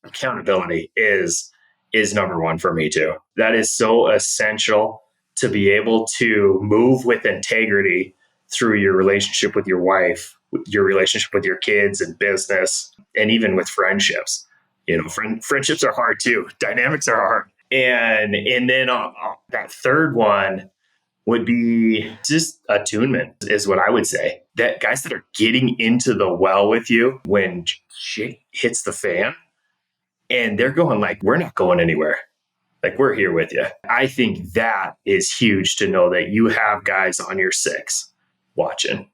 accountability is number one for me too. That is so essential to be able to move with integrity through your relationship with your wife, your relationship with your kids and business, and even with friendships. Friendships are hard too. Dynamics are hard. And then that third one would be just attunement is what I would say. That guys that are getting into the well with you when shit hits the fan and they're going like, we're not going anywhere. Like, we're here with you. I think that is huge to know that you have guys on your six watching.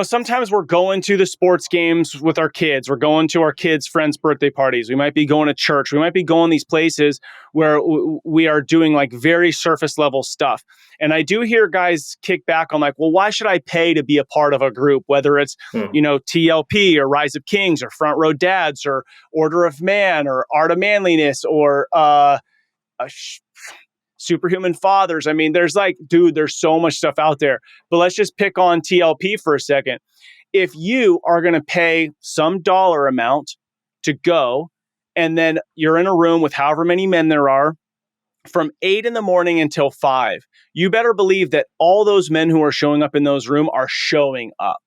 Sometimes we're going to the sports games with our kids. We're going to our kids' friends' birthday parties. We might be going to church. We might be going these places where we are doing like very surface level stuff. And I do hear guys kick back on like, well, why should I pay to be a part of a group? Whether it's, TLP or Rise of Kings or Front Row Dads or Order of Man or Art of Manliness or Superhuman Fathers. I mean, there's so much stuff out there. But let's just pick on TLP for a second. If you are going to pay some dollar amount to go, and then you're in a room with however many men there are from 8 a.m. until 5, you better believe that all those men who are showing up in those rooms are showing up,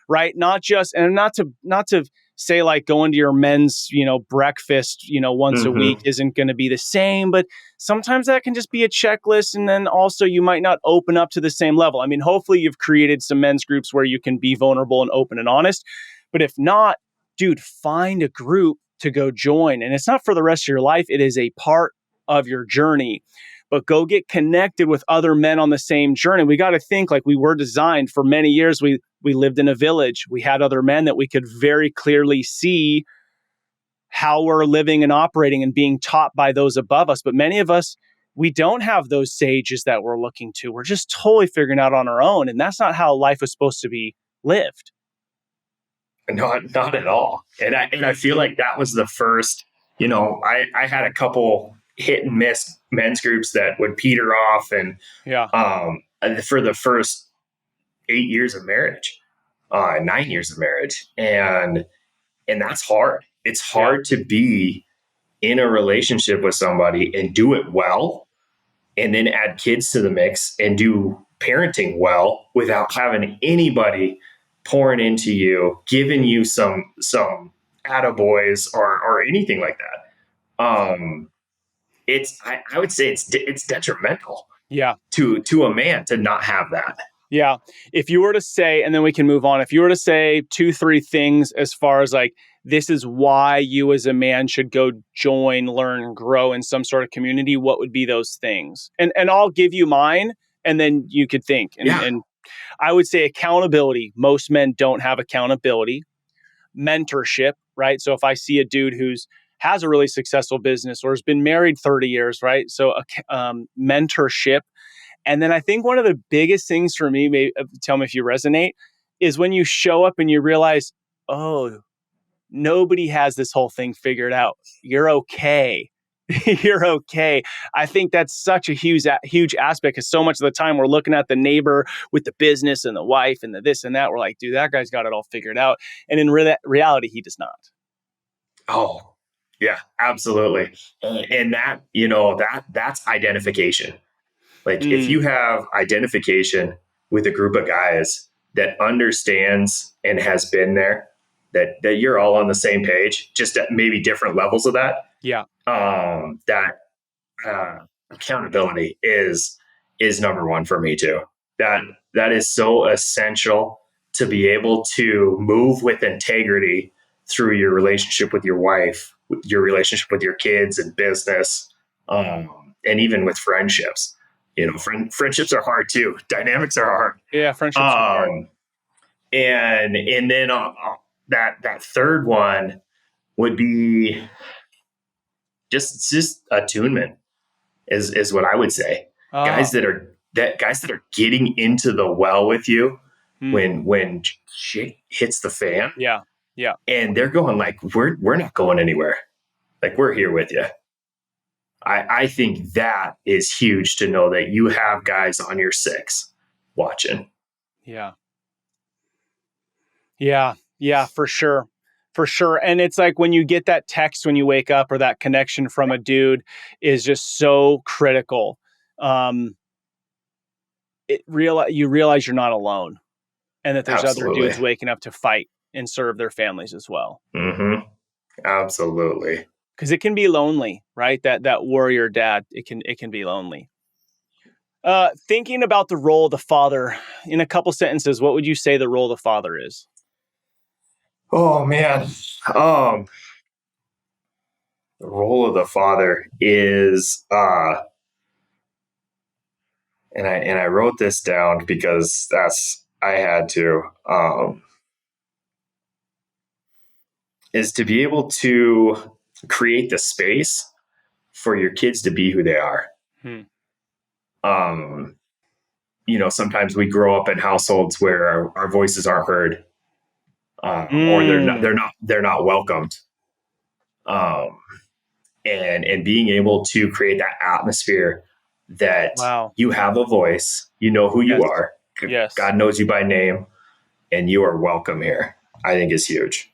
right? Not to say like going to your men's, breakfast, once a week isn't going to be the same, but sometimes that can just be a checklist. And then also you might not open up to the same level. I mean, hopefully you've created some men's groups where you can be vulnerable and open and honest, but if not, dude, find a group to go join. And it's not for the rest of your life. It is a part of your journey, but go get connected with other men on the same journey. We got to think like we were designed for many years. We lived in a village. We had other men that we could very clearly see how we're living and operating and being taught by those above us. But many of us, we don't have those sages that we're looking to. We're just totally figuring out on our own. And that's not how life is supposed to be lived. Not at all. And I feel like that was the first, I had a couple hit and miss men's groups that would peter off and for the first 8 years of marriage, 9 years of marriage. And that's hard. It's hard to be in a relationship with somebody and do it well, and then add kids to the mix and do parenting well without having anybody pouring into you, giving you some attaboys or anything like that. I would say it's detrimental. Yeah. To a man to not have that. Yeah. If you were to say, and then we can move on, if you were to say 2-3 things as far as like, this is why you as a man should go join, learn, grow in some sort of community, what would be those things? And I'll give you mine and then you could think. And I would say accountability. Most men don't have accountability. Mentorship, right? So if I see a dude has a really successful business or has been married 30 years, right? So mentorship. And then I think one of the biggest things for me, maybe tell me if you resonate, is when you show up and you realize, oh, nobody has this whole thing figured out. You're okay. You're okay. I think that's such a huge aspect because so much of the time we're looking at the neighbor with the business and the wife and the this and that. We're like, dude, that guy's got it all figured out. And in reality, he does not. Oh, yeah, absolutely. And that, that's identification. Like if you have identification with a group of guys that understands and has been there, that you're all on the same page, just at maybe different levels of that. Yeah. That accountability is number one for me too. That is so essential to be able to move with integrity through your relationship with your wife, your relationship with your kids and business, and even with friendships. Friendships are hard too. Dynamics are hard. Yeah, friendships are hard. And then that third one would be just attunement is what I would say. Guys that are getting into the well with you when shit hits the fan. Yeah. Yeah. And they're going like, we're not going anywhere. Like, we're here with you. I think that is huge to know that you have guys on your six watching. Yeah. Yeah. Yeah, for sure. For sure. And it's like when you get that text when you wake up or that connection from a dude is just so critical. You realize you're not alone and that there's other Absolutely. dudes waking up to fight and serve their families as well. Mm-hmm. Absolutely. Because it can be lonely, right? That warrior dad, it can be lonely. Thinking about the role of the father in a couple sentences, what would you say the role of the father is? Oh man. The role of the father is and I wrote this down because I had to is to be able to create the space for your kids to be who they are. Um, sometimes we grow up in households where our voices aren't heard, or they're not welcomed. And being able to create that atmosphere that you have a voice, you know who you are. Yes. God knows you by name, and you are welcome here, I think is huge.